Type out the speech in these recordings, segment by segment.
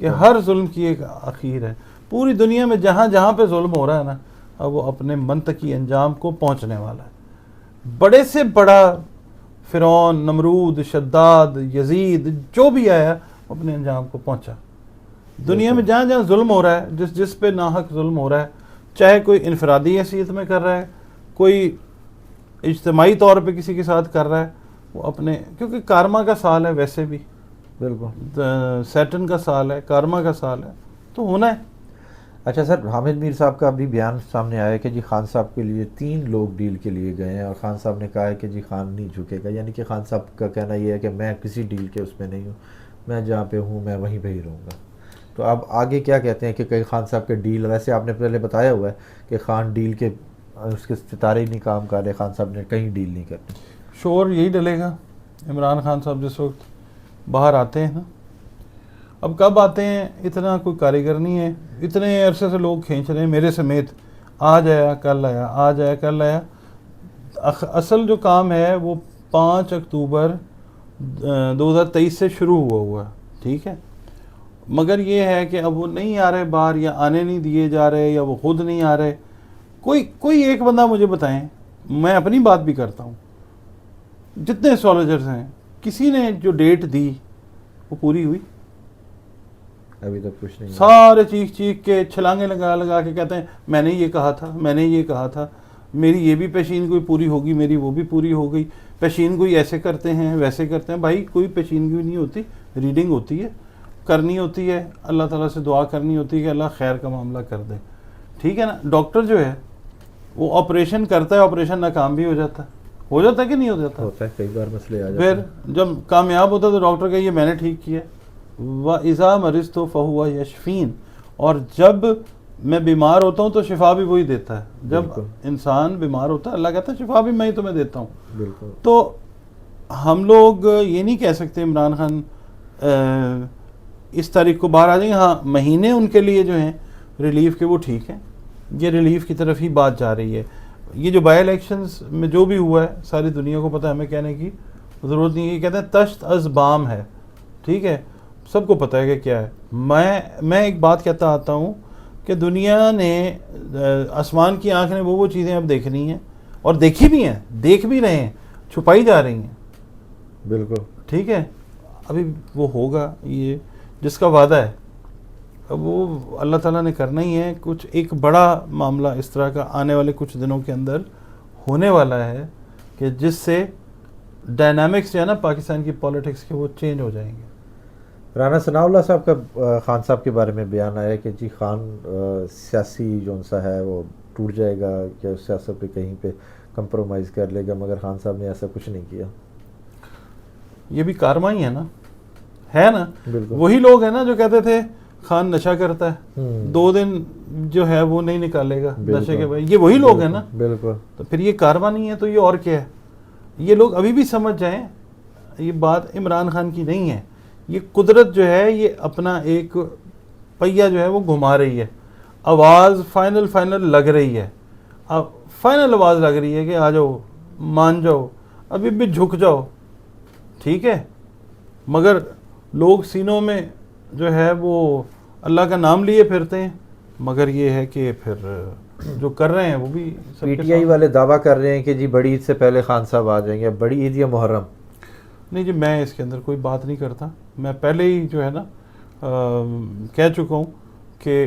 کہ ہر ظلم کی ایک آخر ہے. پوری دنیا میں جہاں جہاں پہ ظلم ہو رہا ہے نا، اب وہ اپنے منطقی انجام کو پہنچنے والا ہے. بڑے سے بڑا فرعون، نمرود، شداد، یزید جو بھی آیا اپنے انجام کو پہنچا. دنیا میں جہاں جہاں ظلم ہو رہا ہے، جس پہ ناحق ظلم ہو رہا ہے، چاہے کوئی انفرادی حیثیت میں کر رہا ہے، کوئی اجتماعی طور پہ کسی کے ساتھ کر رہا ہے، وہ اپنے، کیونکہ کارما کا سال ہے ویسے بھی، بالکل سیٹن کا سال ہے، کارما کا سال ہے، تو ہونا ہے. اچھا سر، حامد میر صاحب کا ابھی بیان سامنے آیا ہے کہ جی خان صاحب کے لیے 3 لوگ ڈیل کے لیے گئے ہیں، اور خان صاحب نے کہا ہے کہ جی خان نہیں جھکے گا. یعنی کہ خان صاحب کا کہنا یہ ہے کہ میں کسی ڈیل کے اس میں نہیں ہوں، میں جہاں پہ ہوں میں وہیں پہ ہی رہوں گا. تو اب آگے کیا کہتے ہیں کہ کئی خان صاحب کے ڈیل، ویسے آپ نے پہلے بتایا ہوا ہے کہ خان ڈیل کے اس کے ستارے ہی نہیں کام کر رہے، خان صاحب نے کہیں ڈیل نہیں کرنی. شور یہی ڈلے گا. عمران خان صاحب جس وقت باہر آتے ہیں نا، اب کب آتے ہیں، اتنا کوئی کاریگر نہیں ہے، اتنے عرصے سے لوگ کھینچ رہے ہیں میرے سمیت، آج آیا کل آیا، آج آیا کل آیا. اصل جو کام ہے وہ 5 اکتوبر 2023 سے شروع ہوا ہے، ٹھیک ہے. مگر یہ ہے کہ اب وہ نہیں آ رہے باہر، یا آنے نہیں دیے جا رہے، یا وہ خود نہیں آ رہے. کوئی ایک بندہ مجھے بتائیں، میں اپنی بات بھی کرتا ہوں، جتنے اسٹرالوجرز ہیں کسی نے جو ڈیٹ دی وہ پوری ہوئی؟ ابھی تک کچھ نہیں. سارے چیخ کے چھلانگے لگا کے کہتے ہیں میں نے یہ کہا تھا، میں نے یہ کہا تھا، میری یہ بھی پیشین گوئی پوری ہوگی، میری وہ بھی پوری ہو گئی. پیشین گوئی ایسے کرتے ہیں ویسے کرتے ہیں. بھائی کوئی پیشین گوئی نہیں ہوتی، ریڈنگ ہوتی ہے، کرنی ہوتی ہے، اللہ تعالیٰ سے دعا کرنی ہوتی ہے کہ اللہ خیر کا معاملہ کر دے، ٹھیک ہے نا. ڈاکٹر جو ہے وہ آپریشن کرتا ہے، آپریشن ناکام بھی ہو جاتا ہے کہ نہیں ہو جاتا؟ ہوتا ہے، کئی بار مسئلے آ جاتے پھر ہیں. جب کامیاب ہوتا ہے تو ڈاکٹر کہ یہ میں نے ٹھیک کیا. وَإِذَا مَرِضْتُ فَهُوَ يَشْفِينِ. اور جب میں بیمار ہوتا ہوں تو شفا بھی وہی دیتا ہے. جب انسان بیمار ہوتا ہے اللہ کہتا ہے شفا بھی میں ہی تمہیں دیتا ہوں. بالکل. تو ہم لوگ یہ نہیں کہہ سکتے عمران خان اس تاریخ کو باہر آ جائیں گے. ہاں مہینے ان کے لیے جو ہیں ریلیف کے وہ ٹھیک ہیں، یہ ریلیف کی طرف ہی بات جا رہی ہے. یہ جو بائی الیکشنز میں جو بھی ہوا ہے ساری دنیا کو پتہ ہے، ہمیں کہنے کی ضرورت نہیں ہے. یہ کہتے ہیں تشت از بام ہے، ٹھیک ہے، سب کو پتہ ہے کہ کیا ہے. میں ایک بات کہتا آتا ہوں کہ دنیا نے آسمان کی آنکھ نے وہ چیزیں اب دیکھنی ہیں، اور دیکھی بھی ہیں، دیکھ بھی رہے ہیں، چھپائی جا رہی ہیں. بالکل ٹھیک ہے، ابھی وہ ہوگا یہ جس کا وعدہ ہے، اب وہ اللہ تعالیٰ نے کرنا ہی ہے. کچھ ایک بڑا معاملہ اس طرح کا آنے والے کچھ دنوں کے اندر ہونے والا ہے کہ جس سے ڈائنامکس جو ہے نا پاکستان کی پولیٹکس کے وہ چینج ہو جائیں گے. رانا ثناء اللہ صاحب کا خان صاحب کے بارے میں بیان آیا کہ جی خان سیاسی جو سا ہے وہ ٹوٹ جائے گا، کہ سیاست پہ کہیں پہ کمپرومائز کر لے گا، مگر خان صاحب نے ایسا کچھ نہیں کیا. یہ بھی کارما ہی ہے نا. بالکل. وہی لوگ ہیں نا جو کہتے تھے خان نشہ کرتا ہے، 2 دن جو ہے وہ نہیں نکالے گا نشے کے. بھائی یہ وہی لوگ ہیں نا. بالکل. تو پھر یہ کارما نہیں ہے تو یہ اور کیا ہے؟ یہ لوگ ابھی بھی سمجھ جائیں یہ بات عمران خان کی نہیں ہے. یہ قدرت جو ہے یہ اپنا ایک پہیا جو ہے وہ گھما رہی ہے. آواز فائنل لگ رہی ہے، اب فائنل آواز لگ رہی ہے کہ آ جاؤ، مان جاؤ، ابھی بھی جھک جاؤ، ٹھیک ہے. مگر لوگ سینوں میں جو ہے وہ اللہ کا نام لیے پھرتے ہیں، مگر یہ ہے کہ پھر جو کر رہے ہیں وہ بھی پی ٹی آئی والے دعویٰ کر رہے ہیں کہ جی بڑی عید سے پہلے خان صاحب آ جائیں گے. بڑی عید یا محرم؟ نہیں جی، میں اس کے اندر کوئی بات نہیں کرتا. میں پہلے ہی جو ہے نا کہہ چکا ہوں کہ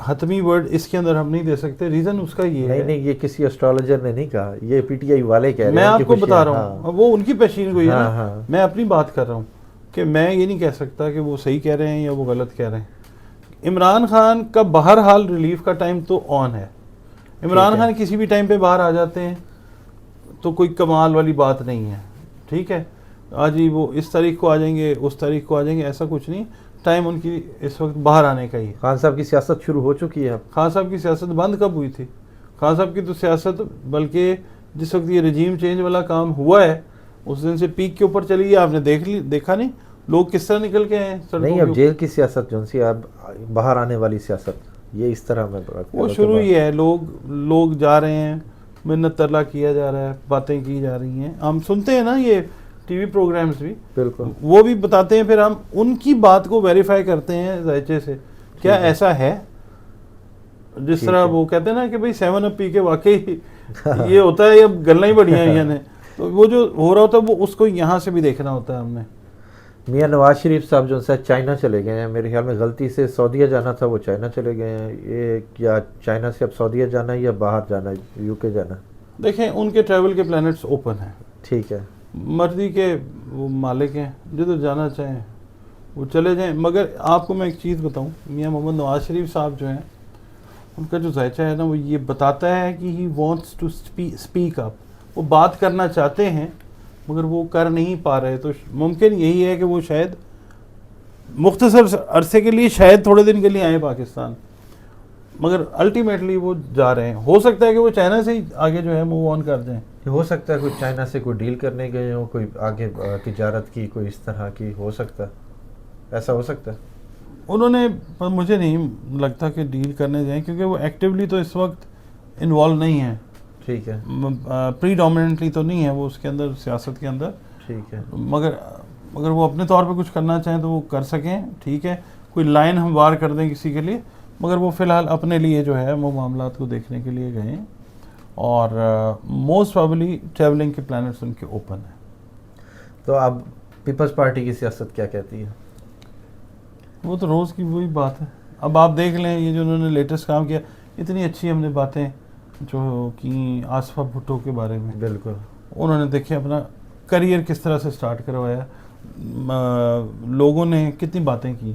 حتمی ورڈ اس کے اندر ہم نہیں دے سکتے. ریزن اس کا یہ ہے، نہیں یہ کسی اسٹرالوجر نے نہیں کہا، یہ پی ٹی آئی والے کہہ رہے ہیں. میں آپ کو بتا رہا ہوں، وہ ان کی پیشین گوئی ہے نا. میں اپنی بات کر رہا ہوں کہ میں یہ نہیں کہہ سکتا کہ وہ صحیح کہہ رہے ہیں یا وہ غلط کہہ رہے ہیں. عمران خان کا بہرحال ریلیف کا ٹائم تو آن ہے. عمران خان کسی بھی ٹائم پہ باہر آ جاتے ہیں تو کوئی کمال والی بات نہیں ہے، ٹھیک ہے. آج ہی وہ اس تاریخ کو آ جائیں گے، اس تاریخ کو آ جائیں گے، ایسا کچھ نہیں. ٹائم ان کی اس وقت باہر آنے کا ہی ہے. خان صاحب کی سیاست شروع ہو چکی ہے. خان صاحب کی سیاست بند کب ہوئی تھی؟ خان صاحب کی تو سیاست بلکہ جس وقت یہ رجیم چینج والا کام ہوا ہے اس دن سے پیک کے اوپر چلی گئی. آپ نے دیکھا نہیں لوگ کس طرح نکل کے ہیں. نہیں اب جیل کی سیاست جو سی اب باہر آنے والی سیاست یہ اس طرح میں وہ شروع ہی ہے. لوگ جا رہے ہیں، منت ترلا کیا جا رہا ہے، باتیں کی جا رہی ہیں. ہم سنتے ہیں نا یہ ٹی وی پروگرامز بھی بالکل وہ بھی بتاتے ہیں، پھر ہم ان کی بات کو ویریفائی کرتے ہیں ذائچے سے، کیا ایسا ہے؟ جس طرح وہ کہتے ہیں نا کہ بھئی 7 اپ پی کے واقعی یہ ہوتا ہے، یہ گلنا ہی بڑھیا ہیں، تو وہ جو ہو رہا ہوتا ہے وہ اس کو یہاں سے بھی دیکھنا ہوتا ہے ہم نے. میاں نواز شریف صاحب جو ہے چائنا چلے گئے ہیں، میرے خیال میں غلطی سے سعودیہ جانا تھا، وہ چائنا چلے گئے ہیں. یہ کیا چائنا سے اب سعودیہ جانا ہے یا باہر جانا ہے، یو کے جانا ہے؟ دیکھیں ان کے ٹریول کے پلانٹس اوپن ہیں، ٹھیک ہے، مرضی کے وہ مالک ہیں، جدھر جانا چاہیں وہ چلے جائیں. مگر آپ کو میں ایک چیز بتاؤں، میاں محمد نواز شریف صاحب جو ہیں ان کا جو ذائچہ ہے نا وہ یہ بتاتا ہے کہ he wants to speak up, وہ بات کرنا چاہتے ہیں مگر وہ کر نہیں پا رہے. تو ممکن یہی ہے کہ وہ شاید مختصر عرصے کے لیے، شاید تھوڑے دن کے لیے آئیں پاکستان، مگر الٹیمیٹلی وہ جا رہے ہیں. ہو سکتا ہے کہ وہ چائنا سے ہی آگے جو ہے موو آن کر جائیں. ہو سکتا ہے کوئی چائنا سے کوئی ڈیل کرنے گئے ہوں، کوئی آگے تجارت کی، کوئی اس طرح کی، ہو سکتا ہے، ایسا ہو سکتا ہے. انہوں نے، مجھے نہیں لگتا کہ ڈیل کرنے جائیں، کیونکہ وہ ایکٹیولی تو اس وقت انوالو نہیں ہیں. ٹھیک ہے، پری ڈومیننٹلی تو نہیں ہے وہ اس کے اندر، سیاست کے اندر. ٹھیک ہے، مگر وہ اپنے طور پہ کچھ کرنا چاہیں تو وہ کر سکیں، ٹھیک ہے. کوئی لائن ہم وار کر دیں کسی کے لیے، مگر وہ فی الحال اپنے لیے جو ہے وہ معاملات کو دیکھنے کے لیے گئے، اور موسٹ پرابلی ٹریولنگ کے پلانٹس ان کے اوپن ہیں. تو اب پیپلز پارٹی کی سیاست کیا کہتی ہے؟ وہ تو روز کی وہی بات ہے. اب آپ دیکھ لیں یہ جو انہوں نے لیٹسٹ کام کیا، اتنی اچھی ہم نے باتیں جو کی آصفہ بھٹو کے بارے میں، بالکل، انہوں نے دیکھے اپنا کریئر کس طرح سے سٹارٹ کروایا، لوگوں نے کتنی باتیں کی.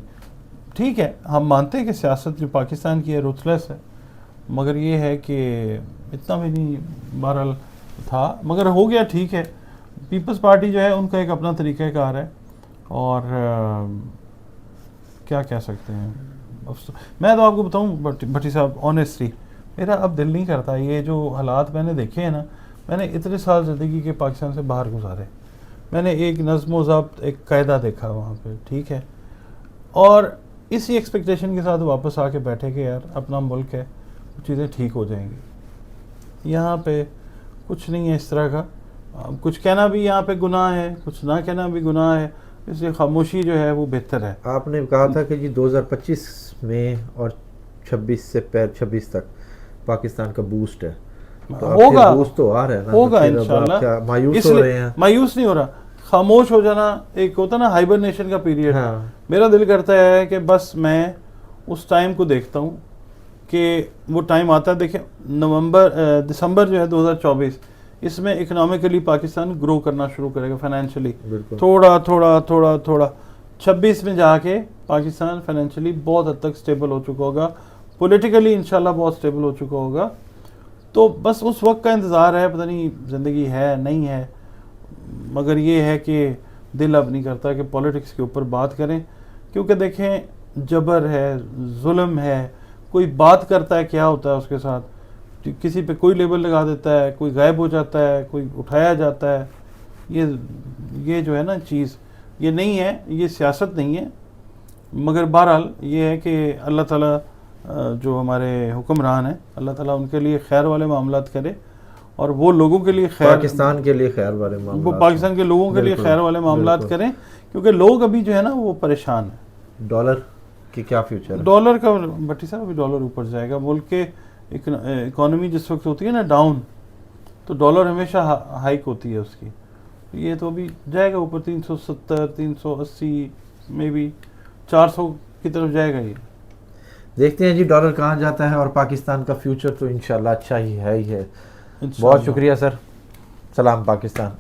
ٹھیک ہے، ہم مانتے ہیں کہ سیاست جو پاکستان کی ہے روتھلیس ہے، مگر یہ ہے کہ اتنا بھی نہیں بہرحال تھا، مگر ہو گیا، ٹھیک ہے. پیپلز پارٹی جو ہے ان کا ایک اپنا طریقہ کار ہے، اور کیا کہہ سکتے ہیں. میں تو آپ کو بتاؤں بھٹی صاحب، آنیسٹلی میرا اب دل نہیں کرتا. یہ جو حالات میں نے دیکھے ہیں نا، میں نے اتنے سال زندگی کے پاکستان سے باہر گزارے، میں نے ایک نظم و ضبط، ایک قاعدہ دیکھا وہاں پہ، ٹھیک ہے. اور اسی ایکسپیکٹیشن کے ساتھ واپس آ کے بیٹھے کہ یار اپنا ملک ہے، چیزیں ٹھیک ہو جائیں گی. یہاں پہ کچھ نہیں ہے اس طرح کا. کچھ کہنا بھی یہاں پہ گناہ ہے، کچھ نہ کہنا بھی گناہ ہے، اس لیے خاموشی جو ہے وہ بہتر ہے. آپ نے کہا تھا کہ جی 2025 میں اور 26 تک پاکستان کا بوسٹ ہے، تو ہوگا، بوسٹ تو آ رہا ہے نا، ہوگا پھر اب انشاءاللہ. آپ کیا مایوس ہو رہے ہیں؟ مایوس نہیں ہو رہا. خاموش ہو جانا ایک ہوتا نا ہائبرنیشن کا پیریڈ. ہاں، میرا دل کرتا ہے کہ بس میں اس ٹائم کو دیکھتا ہوں کہ وہ ٹائم آتا ہے. دیکھیں دسمبر جو ہے 2024، اس میں اکنامکلی پاکستان گرو کرنا شروع کرے گا، فائنینشلی تھوڑا تھوڑا تھوڑا تھوڑا. 26 میں جا کے پاکستان فائنینشلی بہت حد تک سٹیبل ہو چکا ہوگا، پولیٹیکلی انشاءاللہ بہت سٹیبل ہو چکا ہوگا. تو بس اس وقت کا انتظار ہے، پتہ نہیں زندگی ہے نہیں ہے. مگر یہ ہے کہ دل اب نہیں کرتا کہ پولیٹکس کے اوپر بات کریں، کیونکہ دیکھیں جبر ہے، ظلم ہے. کوئی بات کرتا ہے کیا ہوتا ہے اس کے ساتھ، کسی پہ کوئی لیبل لگا دیتا ہے، کوئی غائب ہو جاتا ہے، کوئی اٹھایا جاتا ہے. یہ جو ہے نا چیز، یہ نہیں ہے، یہ سیاست نہیں ہے. مگر بہرحال یہ ہے کہ اللہ تعالیٰ جو ہمارے حکمران ہیں، اللہ تعالیٰ ان کے لیے خیر والے معاملات کرے، اور وہ لوگوں کے لیے خیر، پاکستان کے لیے خیر والے معاملات، وہ پاکستان کے لوگوں کے لیے خیر والے معاملات کریں، کیونکہ لوگ ابھی جو ہے نا وہ پریشان ہیں. ڈالر کی کیا فیوچر ہے؟ ڈالر کا بھٹی صاحب ابھی ڈالر اوپر جائے گا. ملک کے اکانومی جس وقت ہوتی ہے نا ڈاؤن، تو ڈالر ہمیشہ ہائیک ہوتی ہے اس کی. یہ تو ابھی جائے گا اوپر 370 380 میں بھی 400 کی طرف جائے گا. یہ دیکھتے ہیں جی ڈالر کہاں جاتا ہے، اور پاکستان کا فیوچر تو انشاءاللہ اچھا ہی ہے. بہت شکریہ سر. سلام پاکستان.